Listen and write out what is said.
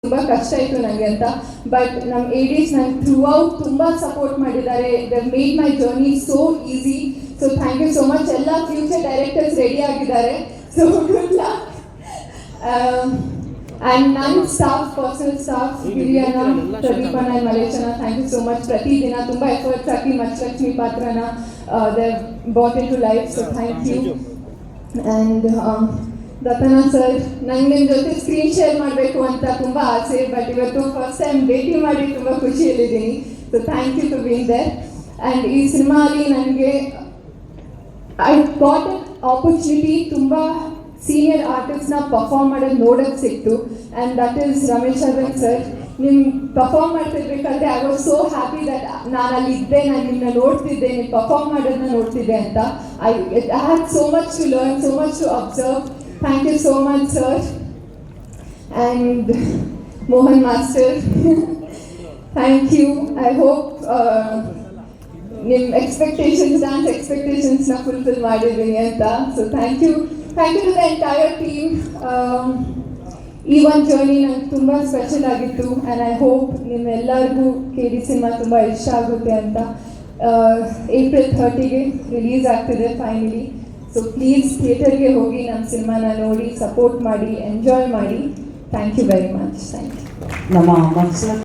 ತುಂಬ ಕಷ್ಟ ಇತ್ತು ನನಗೆ ಅಂತ. ಬಟ್ ನಮ್ಮ ADs ನಂಗೆ ಥ್ರೂ ಔಟ್ ತುಂಬ ಸಪೋರ್ಟ್ ಮಾಡಿದ್ದಾರೆ. They made my journey so easy. So thank you so much. ಎಲ್ಲ ಫ್ಯೂಚರ್ ಡೈರೆಕ್ಟರ್ಸ್ ರೆಡಿ ಆಗಿದ್ದಾರೆ. So good luck. ಆ್ಯಂಡ್ ನನ್ನ ಸ್ಟಾಫ್, ಪರ್ಸನಲ್ ಸ್ಟಾಫ್, ಗಿರಿಯಣ್ಣ, ಪ್ರದೀಪಣ್ಣ ಆ್ಯಂಡ್ ಮಲೇಶಣ್ಣ, ಥ್ಯಾಂಕ್ ಯು ಸೋ ಮಚ್. ಪ್ರತಿದಿನ ತುಂಬ ಎಫರ್ಟ್ಸ್ ಹಾಕಿ ಮಚ್ಚಲಕ್ಷ್ಮಿ ಪಾತ್ರನ they brought into life. So thank you. And ರತನ ಸರ್, ನಂಗೆ ನಿಮ್ಮ ಜೊತೆ ಸ್ಕ್ರೀನ್ ಶೇರ್ ಮಾಡಬೇಕು ಅಂತ ತುಂಬ ಆಸೆ. ಬಟ್ ಇವತ್ತು ಫಸ್ಟ್ ಟೈಮ್ ಭೇಟಿ ಮಾಡಿ ತುಂಬ ಖುಷಿಯಲ್ಲಿದ್ದೀನಿ. So thank you for being there. And ಈ ಸಿನಿಮಾಲಿ ನನಗೆ ಐ ಗಾಟ್ ಅನ್ ಆಪರ್ಚುನಿಟಿ ತುಂಬ ಸೀನಿಯರ್ ಆರ್ಟಿಸ್ಟ್ನ ಪರ್ಫಾರ್ಮ್ ಮಾಡೋದು ನೋಡೋಕ್ಕೆ ಸಿಕ್ತು. And that is Ramesh Aravind sir. ನಿಮ್ಮ ಪರ್ಫಾರ್ಮ್ ಮಾಡ್ತಿರ್ಬೇಕಾದ್ರೆ I was so happy that ನಾನು ಅಲ್ಲಿ ಇದ್ದೆ, ನಾನು ನಿಮ್ಮನ್ನ ನೋಡ್ತಿದ್ದೆ, ನೀವು ಪರ್ಫಾರ್ಮ್ ಮಾಡೋದನ್ನ ನೋಡ್ತಿದ್ದೆ ಅಂತ. I had so much to learn, so much to observe. Thank you so much, sir. And Mohan Master, thank you. I hope ನಿಮ್ಮ dance expectations na fulfill ಮಾಡಿದ್ದೀನಿ ಅಂತ. So thank you to the entire team. ಈ ಒಂದು journey ನಂಗೆ ತುಂಬ special ಆಗಿತ್ತು. And I hope ನಿಮ್ಮೆಲ್ಲರಿಗೂ KD cinema ತುಂಬ ಇಷ್ಟ ಆಗುತ್ತೆ ಅಂತ. April 30ಗೆ ರಿಲೀಸ್ ಆಗ್ತಿದೆ ಫೈನಲಿ. ಸೊ ಪ್ಲೀಸ್ ಥಿಯೇಟರ್ಗೆ ಹೋಗಿ ನಮ್ಮ ಸಿನಿಮಾನ ನೋಡಿ, ಸಪೋರ್ಟ್ ಮಾಡಿ, ಎಂಜಾಯ್ ಮಾಡಿ. Thank you very much. Thank you. ನಮ್ಮ